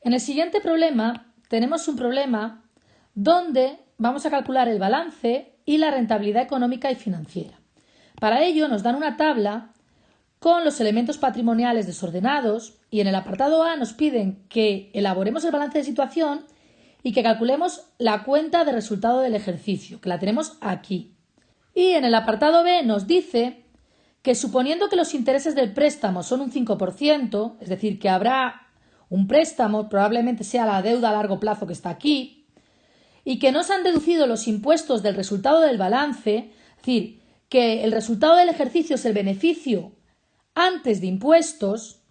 En el siguiente problema tenemos un problema donde vamos a calcular el balance y la rentabilidad económica y financiera. Para ello nos dan una tabla con los elementos patrimoniales desordenados y en el apartado A nos piden que elaboremos el balance de situación y que calculemos la cuenta de resultado del ejercicio, que la tenemos aquí. Y en el apartado B nos dice que suponiendo que los intereses del préstamo son un 5%, es decir, que habrá un préstamo, probablemente sea la deuda a largo plazo que está aquí, y que no se han deducido los impuestos del resultado del balance, es decir, que el resultado del ejercicio es el beneficio antes de impuestos,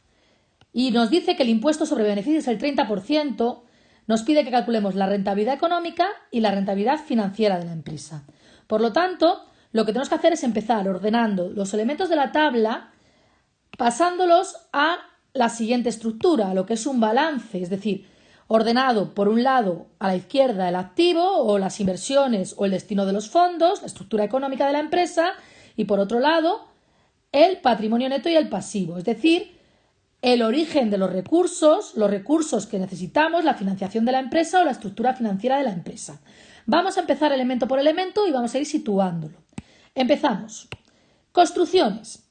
y nos dice que el impuesto sobre beneficio es el 30%, nos pide que calculemos la rentabilidad económica y la rentabilidad financiera de la empresa. Por lo tanto, lo que tenemos que hacer es empezar ordenando los elementos de la tabla, pasándolos a la siguiente estructura, lo que es un balance, es decir, ordenado por un lado a la izquierda el activo o las inversiones o el destino de los fondos, la estructura económica de la empresa, y por otro lado el patrimonio neto y el pasivo, es decir, el origen de los recursos que necesitamos, la financiación de la empresa o la estructura financiera de la empresa. Vamos a empezar elemento por elemento y vamos a ir situándolo. Empezamos. Construcciones.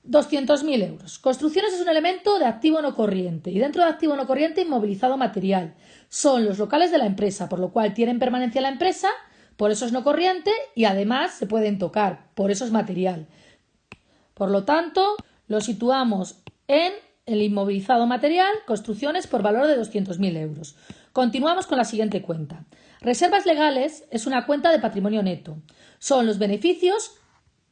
200.000 euros. Construcciones es un elemento de activo no corriente y dentro de activo no corriente inmovilizado material. Son los locales de la empresa, por lo cual tienen permanencia en la empresa, por eso es no corriente y además se pueden tocar, por eso es material. Por lo tanto, lo situamos en el inmovilizado material, construcciones por valor de 200.000 euros. Continuamos con la siguiente cuenta. Reservas legales es una cuenta de patrimonio neto. Son los beneficios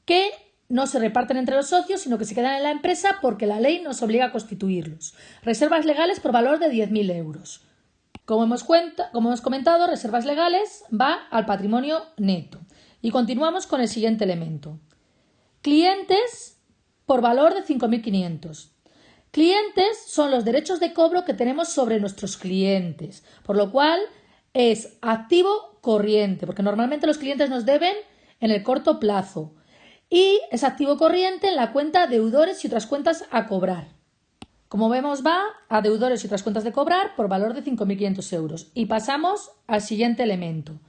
que no se reparten entre los socios, sino que se quedan en la empresa porque la ley nos obliga a constituirlos. Reservas legales por valor de 10.000 euros. Como hemos comentado, reservas legales va al patrimonio neto. Y continuamos con el siguiente elemento. Clientes por valor de 5.500. Clientes son los derechos de cobro que tenemos sobre nuestros clientes, por lo cual es activo corriente, porque normalmente los clientes nos deben en el corto plazo y es activo corriente en la cuenta deudores y otras cuentas a cobrar. Como vemos, va a deudores y otras cuentas de cobrar por valor de 5.500 euros. Y pasamos al siguiente elemento.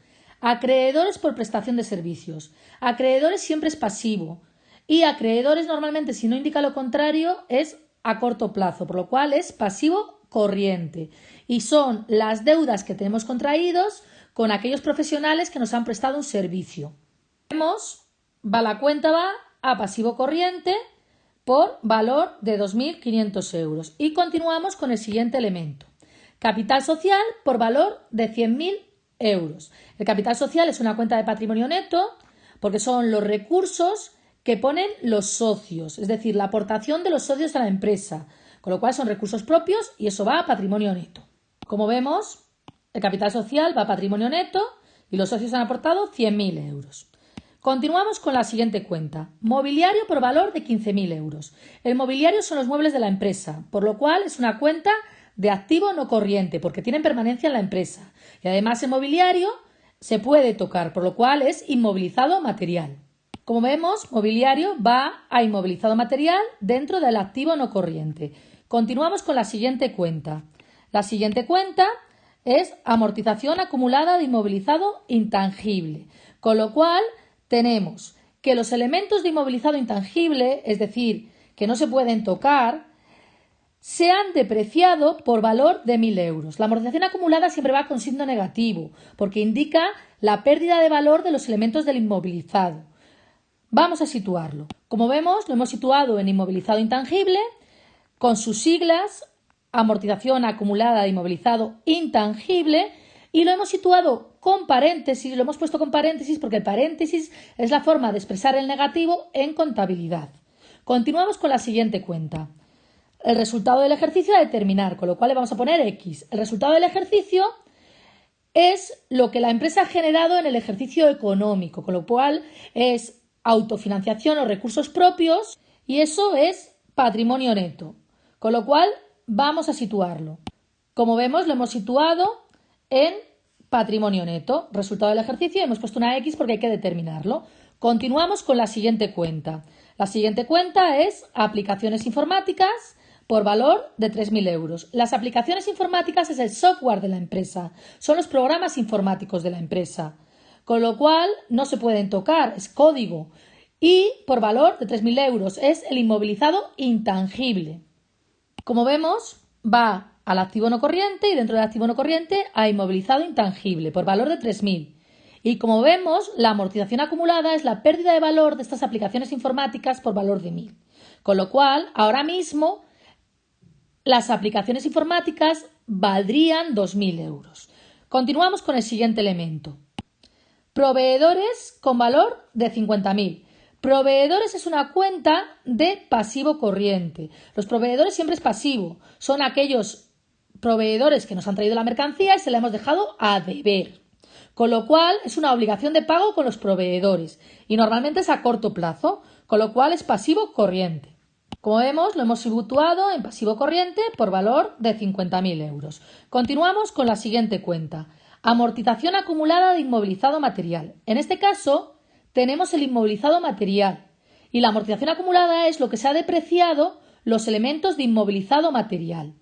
Acreedores por prestación de servicios. Acreedores siempre es pasivo y acreedores normalmente, si no indica lo contrario, es a corto plazo, por lo cual es pasivo corriente. Y son las deudas que tenemos contraídos con aquellos profesionales que nos han prestado un servicio. Vemos, la cuenta va a pasivo corriente por valor de 2.500 euros. Y continuamos con el siguiente elemento. Capital social por valor de 100.000 euros. El capital social es una cuenta de patrimonio neto porque son los recursos que ponen los socios, es decir, la aportación de los socios a la empresa, con lo cual son recursos propios y eso va a patrimonio neto. Como vemos, el capital social va a patrimonio neto y los socios han aportado 100.000 euros. Continuamos con la siguiente cuenta. Mobiliario por valor de 15.000 euros. El mobiliario son los muebles de la empresa, por lo cual es una cuenta de activo no corriente, porque tienen permanencia en la empresa. Y además el mobiliario se puede tocar, por lo cual es inmovilizado material. Como vemos, mobiliario va a inmovilizado material dentro del activo no corriente. Continuamos con la siguiente cuenta. La siguiente cuenta es amortización acumulada de inmovilizado intangible, con lo cual tenemos que los elementos de inmovilizado intangible, es decir, que no se pueden tocar, se han depreciado por valor de 1.000 euros. La amortización acumulada siempre va con signo negativo, porque indica la pérdida de valor de los elementos del inmovilizado. Vamos a situarlo. Como vemos, lo hemos situado en inmovilizado intangible, con sus siglas, amortización acumulada de inmovilizado intangible, y lo hemos situado con paréntesis, lo hemos puesto con paréntesis porque el paréntesis es la forma de expresar el negativo en contabilidad. Continuamos con la siguiente cuenta. El resultado del ejercicio a determinar, con lo cual le vamos a poner X. El resultado del ejercicio es lo que la empresa ha generado en el ejercicio económico, con lo cual es autofinanciación o recursos propios y eso es patrimonio neto, con lo cual vamos a situarlo. Como vemos, lo hemos situado en patrimonio neto, resultado del ejercicio, y hemos puesto una X porque hay que determinarlo. Continuamos con la siguiente cuenta. La siguiente cuenta es aplicaciones informáticas por valor de 3.000 euros. Las aplicaciones informáticas es el software de la empresa, son los programas informáticos de la empresa, con lo cual no se pueden tocar, es código. Y por valor de 3.000 euros es el inmovilizado intangible. Como vemos, va al activo no corriente y dentro del activo no corriente a inmovilizado intangible por valor de 3.000. Y como vemos, la amortización acumulada es la pérdida de valor de estas aplicaciones informáticas por valor de 1.000. Con lo cual, ahora mismo, las aplicaciones informáticas valdrían 2.000 euros. Continuamos con el siguiente elemento. Proveedores con valor de 50.000. Proveedores es una cuenta de pasivo corriente. Los proveedores siempre es pasivo. Son aquellos proveedores que nos han traído la mercancía y se la hemos dejado a deber. Con lo cual es una obligación de pago con los proveedores y normalmente es a corto plazo, con lo cual es pasivo corriente. Como vemos, lo hemos situado en pasivo corriente por valor de 50.000 euros. Continuamos con la siguiente cuenta. Amortización acumulada de inmovilizado material. En este caso, tenemos el inmovilizado material y la amortización acumulada es lo que se ha depreciado los elementos de inmovilizado material.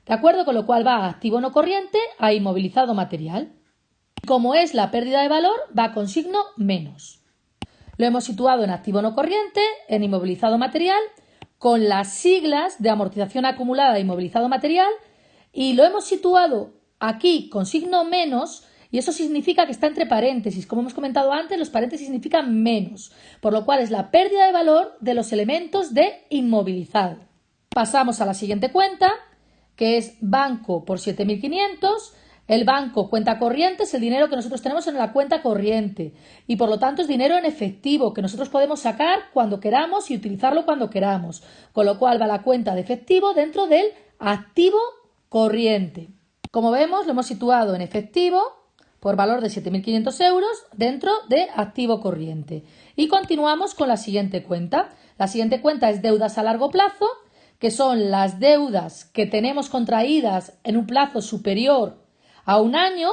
¿De acuerdo? Con lo cual va a activo no corriente a inmovilizado material. Como es la pérdida de valor, va con signo menos. Lo hemos situado en activo no corriente, en inmovilizado material, con las siglas de amortización acumulada de inmovilizado material y lo hemos situado aquí con signo menos y eso significa que está entre paréntesis. Como hemos comentado antes, los paréntesis significan menos, por lo cual es la pérdida de valor de los elementos de inmovilizado. Pasamos a la siguiente cuenta, que es banco por 7.500. El banco, cuenta corriente, es el dinero que nosotros tenemos en la cuenta corriente y por lo tanto es dinero en efectivo que nosotros podemos sacar cuando queramos y utilizarlo cuando queramos, con lo cual va la cuenta de efectivo dentro del activo corriente. Como vemos, lo hemos situado en efectivo por valor de 7.500 euros dentro de activo corriente. Y continuamos con la siguiente cuenta. La siguiente cuenta es deudas a largo plazo, que son las deudas que tenemos contraídas en un plazo superior a un año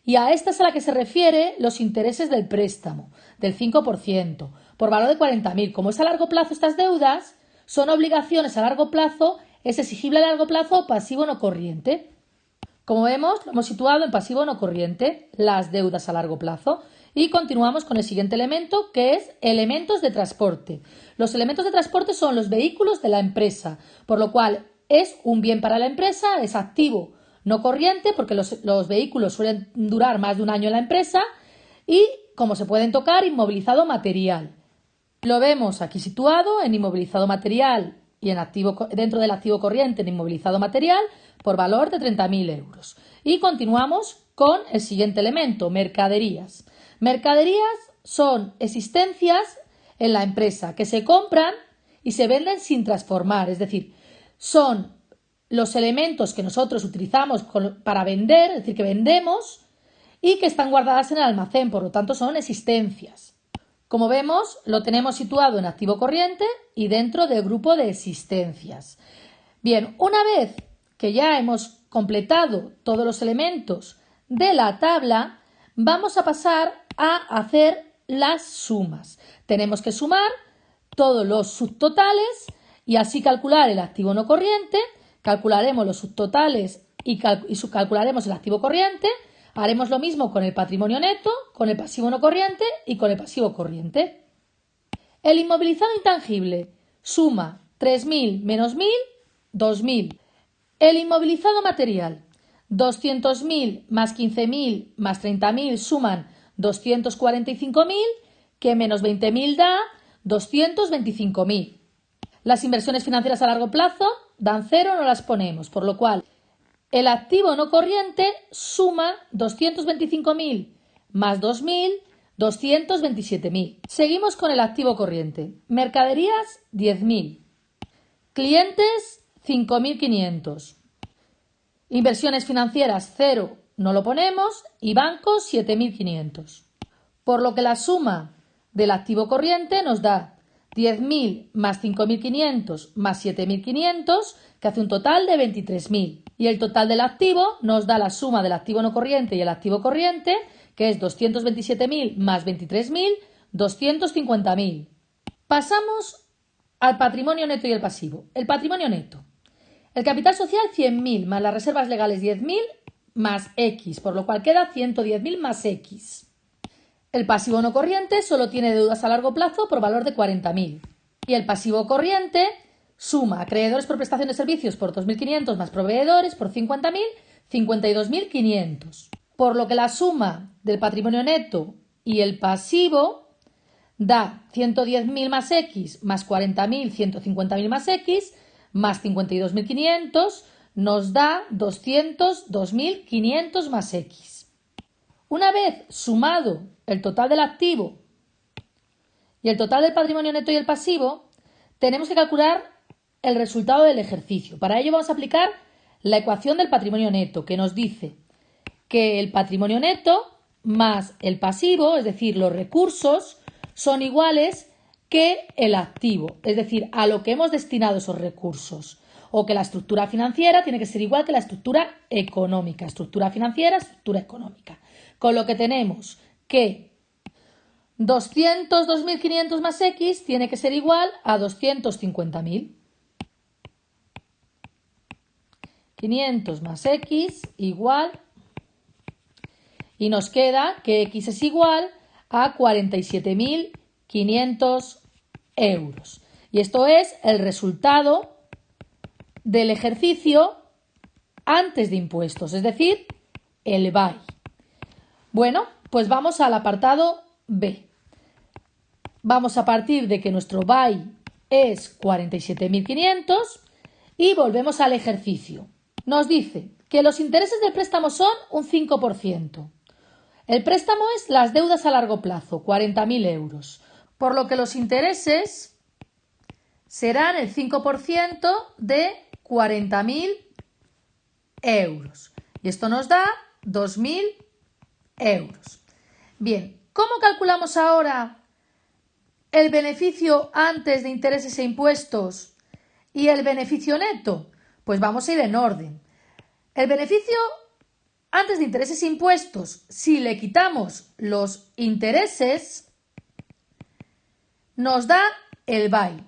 y a esta es a la que se refiere los intereses del préstamo, del 5%, por valor de 40.000. Como es a largo plazo estas deudas, son obligaciones a largo plazo, es exigible a largo plazo o pasivo no corriente. Como vemos, lo hemos situado en pasivo no corriente, las deudas a largo plazo. Y continuamos con el siguiente elemento, que es elementos de transporte. Los elementos de transporte son los vehículos de la empresa, por lo cual es un bien para la empresa, es activo no corriente, porque los vehículos suelen durar más de un año en la empresa y, como se pueden tocar, inmovilizado material. Lo vemos aquí situado en inmovilizado material y dentro del activo corriente en inmovilizado material por valor de 30.000 euros. Y continuamos con el siguiente elemento, mercaderías. Mercaderías son existencias en la empresa que se compran y se venden sin transformar, es decir, son los elementos que nosotros utilizamos para vender, es decir, que vendemos y que están guardadas en el almacén, por lo tanto son existencias. Como vemos, lo tenemos situado en activo corriente y dentro del grupo de existencias. Bien, una vez que ya hemos completado todos los elementos de la tabla, vamos a pasar a hacer las sumas. Tenemos que sumar todos los subtotales y así calcular el activo no corriente. Calcularemos los subtotales y calcularemos el activo corriente. Haremos lo mismo con el patrimonio neto, con el pasivo no corriente y con el pasivo corriente. El inmovilizado intangible suma 3.000 menos 1.000, 2.000. El inmovilizado material, 200.000 más 15.000 más 30.000 suman 245.000, que menos 20.000 da 225.000. Las inversiones financieras a largo plazo dan 0, no las ponemos, por lo cual el activo no corriente suma 225.000 más 2.000, 227.000. Seguimos con el activo corriente. Mercaderías, 10.000. Clientes, 5.500. Inversiones financieras, 0, no lo ponemos. Y bancos, 7.500. Por lo que la suma del activo corriente nos da 10.000 más 5.500 más 7.500, que hace un total de 23.000. Y el total del activo nos da la suma del activo no corriente y el activo corriente, que es 227.000 más 23.000, 250.000. Pasamos al patrimonio neto y el pasivo. El patrimonio neto. El capital social 100.000 más las reservas legales 10.000 más X, por lo cual queda 110.000 más X. El pasivo no corriente solo tiene deudas a largo plazo por valor de 40.000. Y el pasivo corriente suma acreedores por prestación de servicios por 2.500 más proveedores por 50.000, 52.500. Por lo que la suma del patrimonio neto y el pasivo da 110.000 más X más 40.000, 150.000 más X más 52.500 nos da 202.500 más X. Una vez sumado el total del activo y el total del patrimonio neto y el pasivo, tenemos que calcular el resultado del ejercicio. Para ello vamos a aplicar la ecuación del patrimonio neto, que nos dice que el patrimonio neto más el pasivo, es decir, los recursos, son iguales que el activo, es decir, a lo que hemos destinado esos recursos. O que la estructura financiera tiene que ser igual que la estructura económica. Estructura financiera, estructura económica. Con lo que tenemos que 202.500 más X tiene que ser igual a 250.000. 500 más X igual, y nos queda que X es igual a 47.500 euros. Y esto es el resultado del ejercicio antes de impuestos, es decir, el BAI. Bueno, pues vamos al apartado B. Vamos a partir de que nuestro BAI es 47.500 y volvemos al ejercicio. Nos dice que los intereses del préstamo son un 5%. El préstamo es las deudas a largo plazo, 40.000 euros, por lo que los intereses serán el 5% de 40.000 euros. Y esto nos da 2.000 euros. Bien, ¿cómo calculamos ahora el beneficio antes de intereses e impuestos y el beneficio neto? Pues vamos a ir en orden. El beneficio antes de intereses e impuestos, si le quitamos los intereses, nos da el BAI.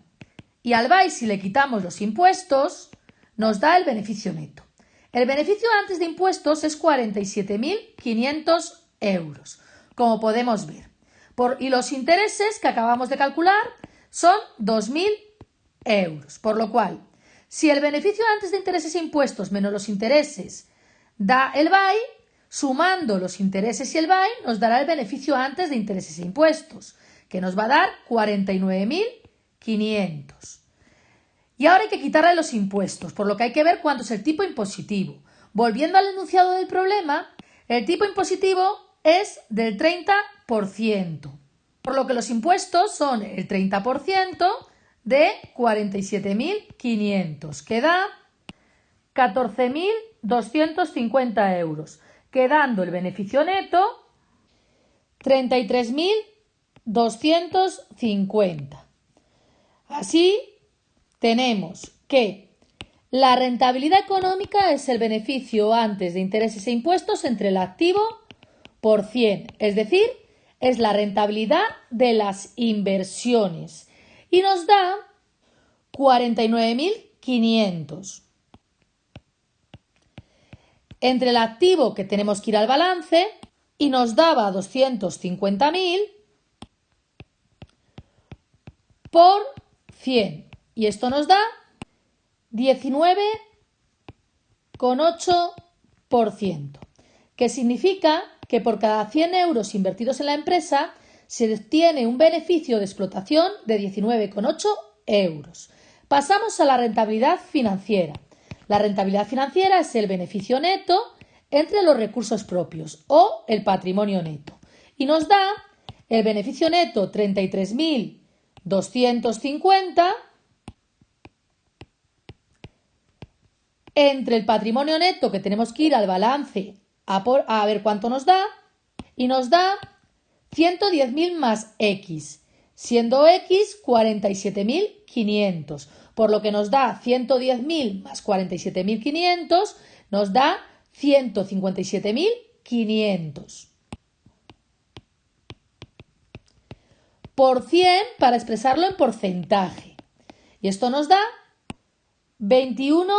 Y al BAI, si le quitamos los impuestos, nos da el beneficio neto. El beneficio antes de impuestos es 47.500 euros, como podemos ver. Y los intereses que acabamos de calcular son 2.000 euros. Por lo cual, si el beneficio antes de intereses e impuestos menos los intereses da el BAI, sumando los intereses y el BAI nos dará el beneficio antes de intereses e impuestos, que nos va a dar 49.500. Y ahora hay que quitarle los impuestos, por lo que hay que ver cuánto es el tipo impositivo. Volviendo al enunciado del problema, el tipo impositivo es del 30%, por lo que los impuestos son el 30% de 47.500, que da 14.250 euros, quedando el beneficio neto 33.250. Así tenemos que la rentabilidad económica es el beneficio antes de intereses e impuestos entre el activo por 100, es decir, es la rentabilidad de las inversiones y nos da 49.500. Entre el activo que tenemos que ir al balance y nos daba 250.000 por 100. Y esto nos da 19,8%, que significa que por cada 100 euros invertidos en la empresa se obtiene un beneficio de explotación de 19,8 euros. Pasamos a la rentabilidad financiera. La rentabilidad financiera es el beneficio neto entre los recursos propios o el patrimonio neto. Y nos da el beneficio neto 33.250 entre el patrimonio neto que tenemos que ir al balance a ver cuánto nos da, y nos da 110.000 más X, siendo X 47.500, por lo que nos da 110.000 más 47.500, nos da 157.500. Por 100 para expresarlo en porcentaje. Y esto nos da 21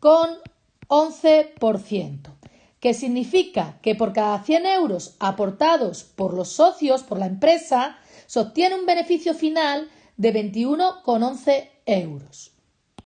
21,11%, que significa que por cada 100 euros aportados por los socios, por la empresa, se obtiene un beneficio final de 21,11 euros.